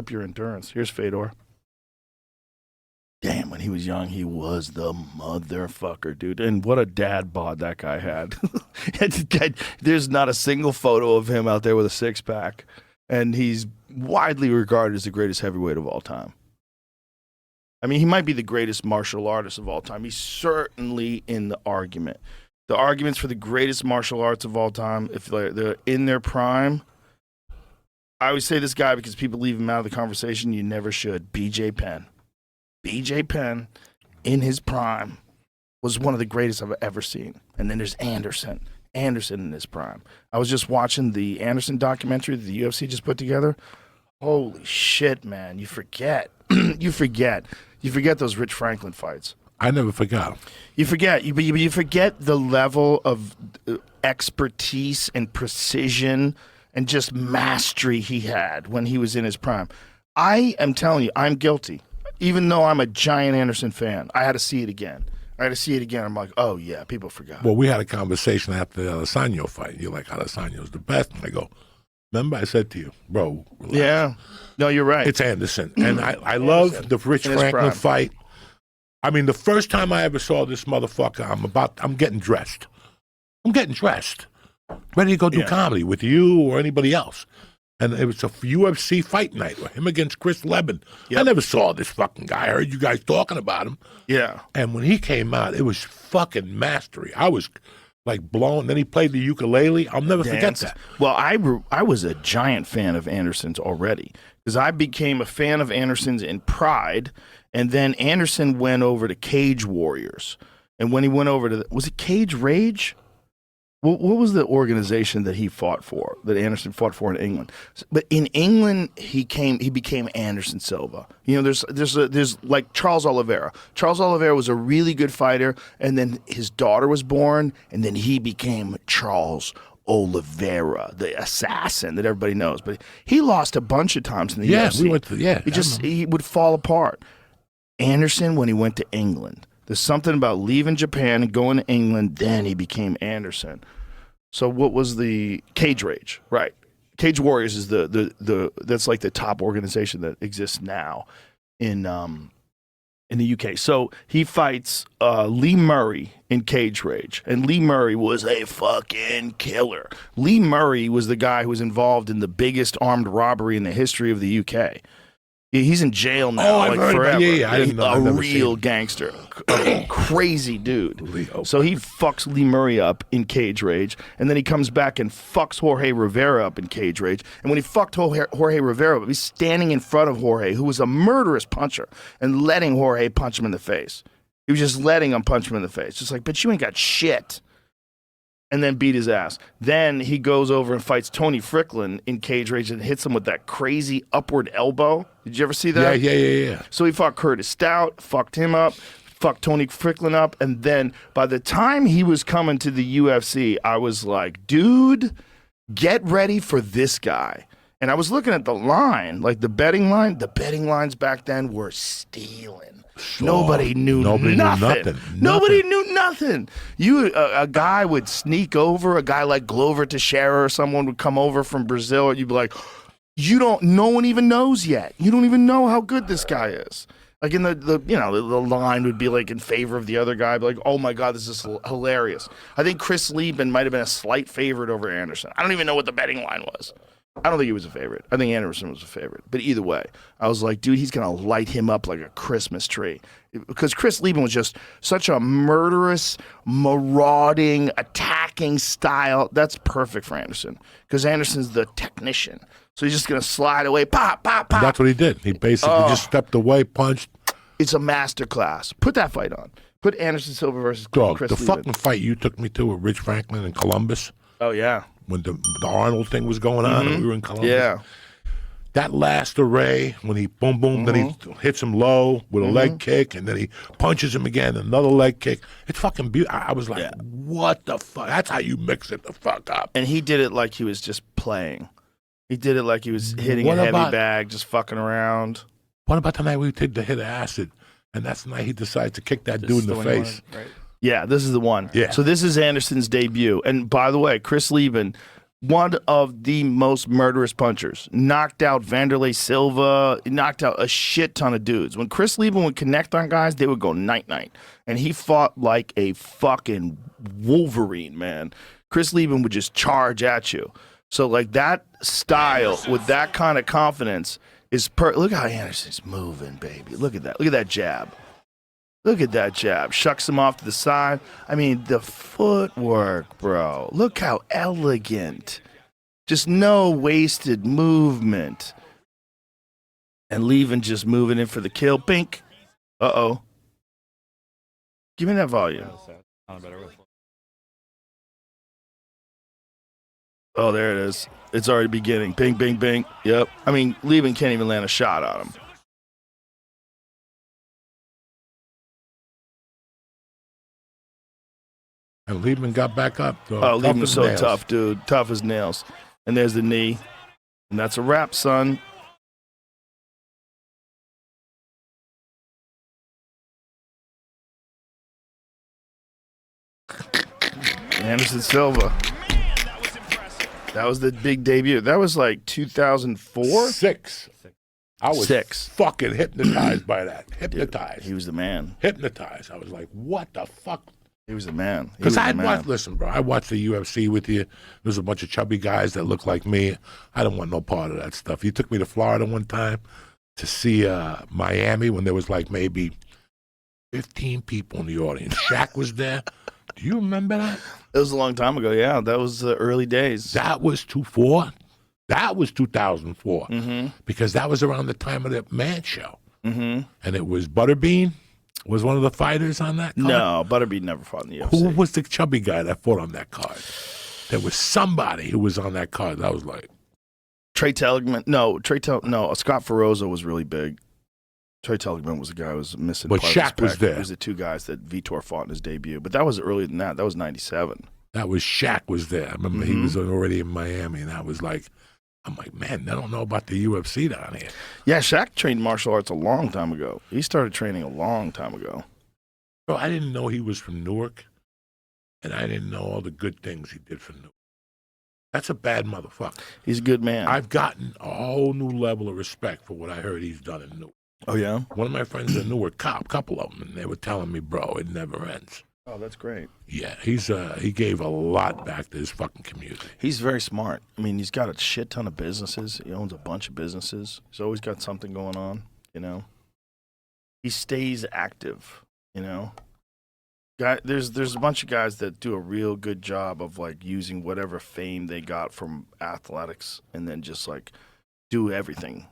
up your endurance. Here's Fedor. Damn, when he was young, he was the motherfucker, dude. And what a dad bod that guy had. There's not a single photo of him out there with a six-pack. And he's widely regarded as the greatest heavyweight of all time. I mean, he might be the greatest martial artist of all time. He's certainly in the argument. The arguments for the greatest martial arts of all time, if they're in their prime, I always say this guy because people leave him out of the conversation. You never should. BJ Penn. BJ Penn, in his prime, was one of the greatest I've ever seen. And then there's Anderson. Anderson in his prime. I was just watching the Anderson documentary that the UFC just put together. Holy shit, man. You forget. You forget those Rich Franklin fights. I never forgot them. You forget. You forget the level of expertise and precision and just mastery he had when he was in his prime. I am telling you, I'm guilty. Even though I'm a giant Anderson fan, I had to see it again. I'm like, oh, yeah, people forgot. Well, we had a conversation after the Adesanya fight. You're like, Adesanya's the best. And I go, remember I said to you, bro, relax. Yeah. No, you're right. It's Anderson. And I love the Rich Franklin fight. I mean, the first time I ever saw this motherfucker, I'm getting dressed. Ready to go do comedy with you or anybody else. And it was a UFC fight night with him against Chris Leben. Yep. I never saw this fucking guy. I heard you guys talking about him. Yeah. And when he came out, it was fucking mastery. I was like blown. Then he played the ukulele. I'll never forget that. Well, I was a giant fan of Anderson's already because I became a fan of Anderson's in Pride, and then Anderson went over to Cage Warriors. And when he went over to, was it Cage Rage? What was the organization that he fought for, that Anderson fought for in England? But in England, he became Anderson Silva. You know, there's like Charles Oliveira. Charles Oliveira was a really good fighter, and then his daughter was born, and then he became Charles Oliveira, the assassin that everybody knows. But he lost a bunch of times in the UFC. He would fall apart. Anderson, when he went to England, there's something about leaving Japan and going to England, then he became Anderson. So what was the Cage Rage? Right. Cage Warriors is the that's like the top organization that exists now in the UK. So he fights Lee Murray in Cage Rage, and Lee Murray was a fucking killer. Lee Murray was the guy who was involved in the biggest armed robbery in the history of the UK. He's in jail now, forever. I didn't know. A real gangster, a crazy dude. So he fucks Lee Murray up in Cage Rage, and then he comes back and fucks Jorge Rivera up in Cage Rage. And when he fucked Jorge Rivera up, he's standing in front of Jorge, who was a murderous puncher, and letting Jorge punch him in the face. He was just letting him punch him in the face, just like, but you ain't got shit. And then beat his ass. Then he goes over and fights Tony Fricklin in Cage Rage and hits him with that crazy upward elbow. Did you ever see that? Yeah. So he fought Curtis Stout, fucked him up, fucked Tony Fricklin up, and then by the time he was coming to the UFC, I was like, dude, get ready for this guy. And I was looking at the line, like the betting line. The betting lines back then were stealing. Nobody knew nothing. Nobody knew nothing. A guy would sneak over, a guy like Glover Teixeira or someone would come over from Brazil, and you'd be like, no one even knows yet. You don't even know how good this guy is. Like in the line would be like in favor of the other guy, like, oh my God, this is hilarious. I think Chris Lieben might have been a slight favorite over Anderson. I don't even know what the betting line was. I don't think he was a favorite. I think Anderson was a favorite. But either way, I was like, dude, he's going to light him up like a Christmas tree. Because Chris Lieben was just such a murderous, marauding, attacking style. That's perfect for Anderson. Because Anderson's the technician. So he's just going to slide away, pop, pop, pop. That's what he did. He basically just stepped away, punched. It's a masterclass. Put that fight on. Put Anderson Silva versus Chris Lieben. Fucking fight you took me to with Rich Franklin in Columbus. Oh, yeah. When the Arnold thing was going on and we were in Columbus. Yeah. That last array, when he boom, then he hits him low with a leg kick, and then he punches him again, another leg kick. It's fucking beautiful. I was like, what the fuck? That's how you mix it the fuck up. And he did it like he was just playing. He did it like he was hitting a heavy bag, just fucking around. What about the night we did the hit of acid, and that's the night he decides to kick that dude in the face? Right. Yeah, this is the one. Yeah. So this is Anderson's debut. And by the way, Chris Lieben, one of the most murderous punchers. Knocked out Vanderlei Silva, knocked out a shit ton of dudes. When Chris Lieben would connect on guys, they would go night-night. And he fought like a fucking Wolverine, man. Chris Lieben would just charge at you. So, like, that style with that kind of confidence is look how Anderson's moving, baby. Look at that. Look at that jab. Look at that jab. Shucks him off to the side. I mean, the footwork, bro. Look how elegant. Just no wasted movement. And leaving just moving in for the kill. Pink. Uh-oh. Give me that volume. Oh, there it is. It's already beginning. Bing, bing, bing. Yep. I mean, Lieben can't even land a shot on him. And Lieben got back up. Oh, Lieben's so tough, dude. Tough as nails. And there's the knee. And that's a wrap, son. Anderson Silva. That was the big debut. That was like 2004? Six. I was Six. fucking hypnotized by that. Hypnotized. Dude, he was the man. Hypnotized. I was like, what the fuck? He was the man. Because listen, bro, I watched the UFC with you. There's a bunch of chubby guys that look like me. I don't want no part of that stuff. You took me to Florida one time to see Miami when there was like maybe 15 people in the audience. Shaq was there. Do you remember that? It was a long time ago, yeah. That was the early days. That was 2004. That was 2004. Mm-hmm. Because that was around the time of the Man Show. Mm-hmm. And it was Butterbean was one of the fighters on that card. No, Butterbean never fought in the UFC. Who was the chubby guy that fought on that card? There was somebody who was on that card. That was like Trey Telligman. No, Scott Ferozzo was really big. Trey Telligman was the guy who was missing. But part of his Shaq was pec. there. He was the two guys that Vitor fought in his debut. But that was earlier than that. That was 97. that was Shaq was there. I remember he was already in Miami, and I was like, I'm like, man, I don't know about the UFC down here. Yeah, Shaq trained martial arts a long time ago. He started training a long time ago. Bro, I didn't know he was from Newark, and I didn't know all the good things he did for Newark. That's a bad motherfucker. He's a good man. I've gotten a whole new level of respect for what I heard he's done in Newark. Oh, yeah? One of my friends in Newark, couple of them, and they were telling me, bro, it never ends. Oh, that's great. Yeah, he gave a lot back to his fucking community. He's very smart. I mean, he's got a shit ton of businesses. He owns a bunch of businesses. He's always got something going on, you know? He stays active, you know? There's a bunch of guys that do a real good job of, like, using whatever fame they got from athletics and then just, like, do everything.